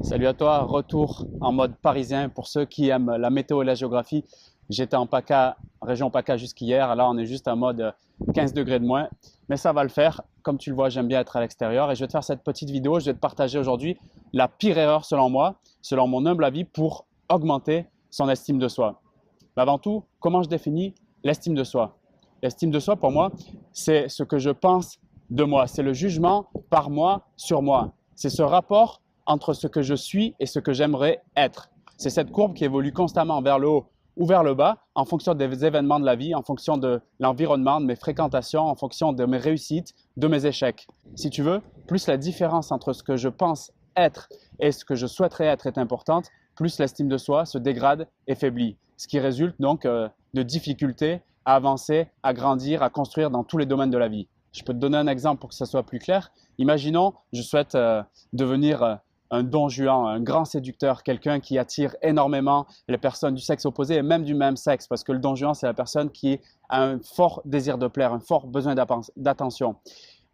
Salut à toi, retour en mode parisien pour ceux qui aiment la météo et la géographie. J'étais en PACA, région PACA jusqu'hier, là on est juste en mode 15 degrés de moins, mais ça va le faire. Comme tu le vois, j'aime bien être à l'extérieur et je vais te faire cette petite vidéo. Je vais te partager aujourd'hui la pire erreur selon moi, selon mon humble avis, pour augmenter son estime de soi. Mais avant tout, comment je définis l'estime de soi? L'estime de soi pour moi, c'est ce que je pense de moi, c'est le jugement par moi sur moi. C'est ce rapport entre ce que je suis et ce que j'aimerais être. C'est cette courbe qui évolue constamment vers le haut ou vers le bas en fonction des événements de la vie, en fonction de l'environnement, de mes fréquentations, en fonction de mes réussites, de mes échecs. Si tu veux, plus la différence entre ce que je pense être et ce que je souhaiterais être est importante, plus l'estime de soi se dégrade et faiblit. Ce qui résulte donc de difficultés à avancer, à grandir, à construire dans tous les domaines de la vie. Je peux te donner un exemple pour que ça soit plus clair. Imaginons, je souhaite devenir un don Juan, un grand séducteur, quelqu'un qui attire énormément les personnes du sexe opposé et même du même sexe, parce que le don Juan, c'est la personne qui a un fort désir de plaire, un fort besoin d'attention.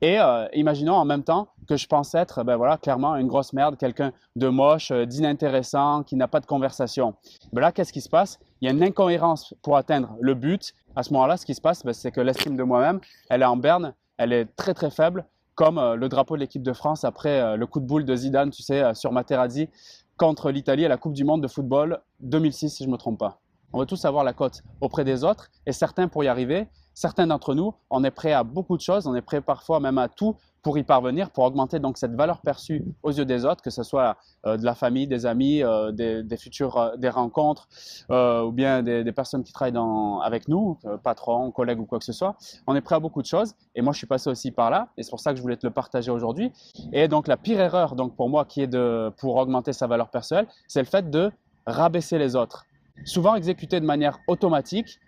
Et imaginons en même temps que je pense être, ben voilà, clairement une grosse merde, quelqu'un de moche, d'inintéressant, qui n'a pas de conversation. Ben là, qu'est-ce qui se passe? Il y a une incohérence pour atteindre le but. À ce moment-là, ce qui se passe, ben, c'est que l'estime de moi-même, elle est en berne, elle est très très faible, comme le drapeau de l'équipe de France après le coup de boule de Zidane, tu sais, sur Materazzi contre l'Italie à la Coupe du Monde de football 2006, si je ne me trompe pas. On veut tous avoir la cote auprès des autres et certains pour y arriver, certains d'entre nous, on est prêt à beaucoup de choses, on est prêt parfois même à tout pour y parvenir, pour augmenter donc cette valeur perçue aux yeux des autres, que ce soit de la famille, des amis, des futurs, des rencontres, ou bien des personnes qui travaillent avec nous, patrons, collègues ou quoi que ce soit. On est prêt à beaucoup de choses et moi je suis passé aussi par là et c'est pour ça que je voulais te le partager aujourd'hui. Et donc la pire erreur donc pour moi qui est pour augmenter sa valeur personnelle, c'est le fait de rabaisser les autres. Souvent exécuté de manière automatique,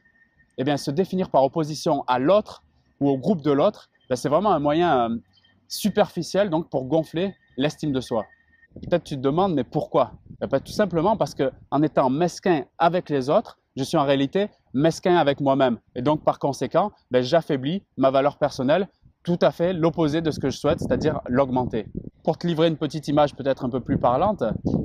eh bien, se définir par opposition à l'autre ou au groupe de l'autre, ben, c'est vraiment un moyen superficiel donc, pour gonfler l'estime de soi. Peut-être tu te demandes, mais pourquoi? Ben, tout simplement parce qu'en étant mesquin avec les autres, je suis en réalité mesquin avec moi-même. Et donc, par conséquent, ben, j'affaiblis ma valeur personnelle, tout à fait l'opposé de ce que je souhaite, c'est-à-dire l'augmenter. Pour te livrer une petite image peut-être un peu plus parlante,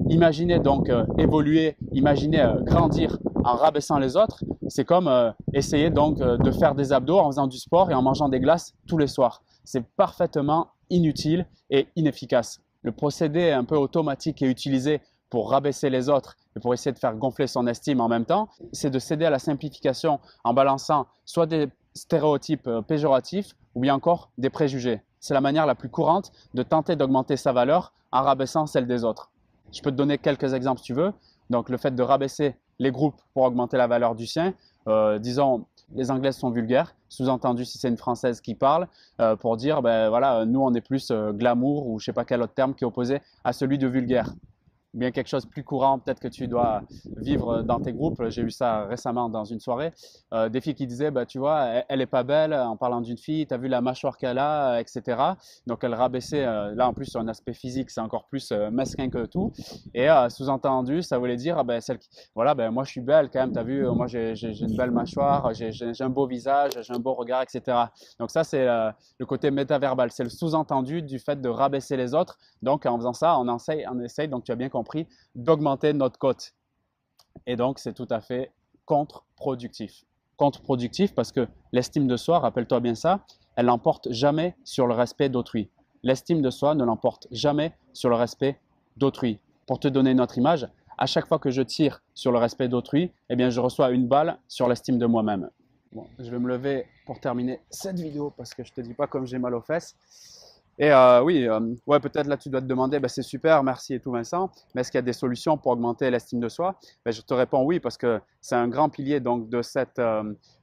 imaginez donc évoluer, imaginez grandir en rabaissant les autres. C'est comme essayer donc de faire des abdos en faisant du sport et en mangeant des glaces tous les soirs. C'est parfaitement inutile et inefficace. Le procédé un peu automatique et utilisé pour rabaisser les autres et pour essayer de faire gonfler son estime en même temps, c'est de céder à la simplification en balançant soit des stéréotypes péjoratifs ou bien encore des préjugés. C'est la manière la plus courante de tenter d'augmenter sa valeur en rabaissant celle des autres. Je peux te donner quelques exemples si tu veux. Donc le fait de rabaisser les groupes pour augmenter la valeur du sien. Disons, les Anglaises sont vulgaires, sous-entendu si c'est une Française qui parle, pour dire, ben voilà, nous on est plus glamour ou je sais pas quel autre terme qui est opposé à celui de vulgaire. Bien quelque chose de plus courant, peut-être que tu dois vivre dans tes groupes. J'ai eu ça récemment dans une soirée. Des filles qui disaient, bah, tu vois, elle est pas belle en parlant d'une fille, tu as vu la mâchoire qu'elle a, etc. Donc elle rabaissait, là en plus sur un aspect physique, c'est encore plus mesquin que tout. Et sous-entendu, ça voulait dire, ben, voilà, ben, moi je suis belle quand même, tu as vu, moi j'ai une belle mâchoire, j'ai un beau visage, j'ai un beau regard, etc. Donc ça c'est le côté métaverbal, c'est le sous-entendu du fait de rabaisser les autres. Donc en faisant ça, on essaye, donc tu as bien compris, d'augmenter notre cote. Et donc, c'est tout à fait contre-productif. Contre-productif parce que l'estime de soi, rappelle-toi bien ça, elle n'emporte jamais sur le respect d'autrui. L'estime de soi ne l'emporte jamais sur le respect d'autrui. Pour te donner une autre image, à chaque fois que je tire sur le respect d'autrui, eh bien, je reçois une balle sur l'estime de moi-même. Bon, je vais me lever pour terminer cette vidéo parce que je ne te dis pas comme j'ai mal aux fesses. Et oui, ouais, peut-être là tu dois te demander, ben, c'est super, merci et tout Vincent, mais est-ce qu'il y a des solutions pour augmenter l'estime de soi? Ben, je te réponds oui, parce que c'est un grand pilier donc, de cette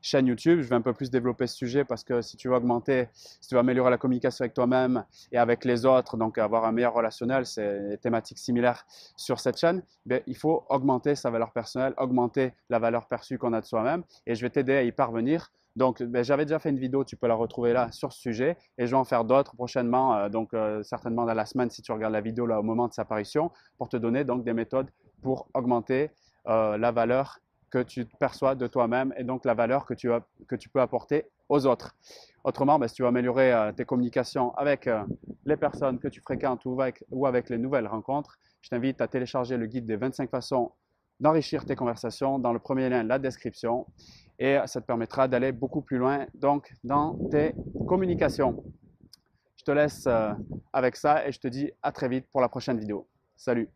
chaîne YouTube. Je vais un peu plus développer ce sujet parce que si tu veux augmenter, si tu veux améliorer la communication avec toi-même et avec les autres, donc avoir un meilleur relationnel, c'est des thématiques similaires sur cette chaîne, ben, il faut augmenter sa valeur personnelle, augmenter la valeur perçue qu'on a de soi-même et je vais t'aider à y parvenir. Donc, ben, j'avais déjà fait une vidéo, tu peux la retrouver là sur ce sujet et je vais en faire d'autres prochainement, certainement dans la semaine si tu regardes la vidéo là au moment de sa apparition pour te donner donc des méthodes pour augmenter la valeur que tu perçois de toi-même et donc la valeur que tu peux apporter aux autres. Autrement, ben, si tu veux améliorer tes communications avec les personnes que tu fréquentes ou avec les nouvelles rencontres, je t'invite à télécharger le guide des 25 façons d'enrichir tes conversations. Dans le premier lien, la description. Et ça te permettra d'aller beaucoup plus loin donc dans tes communications. Je te laisse avec ça et je te dis à très vite pour la prochaine vidéo. Salut!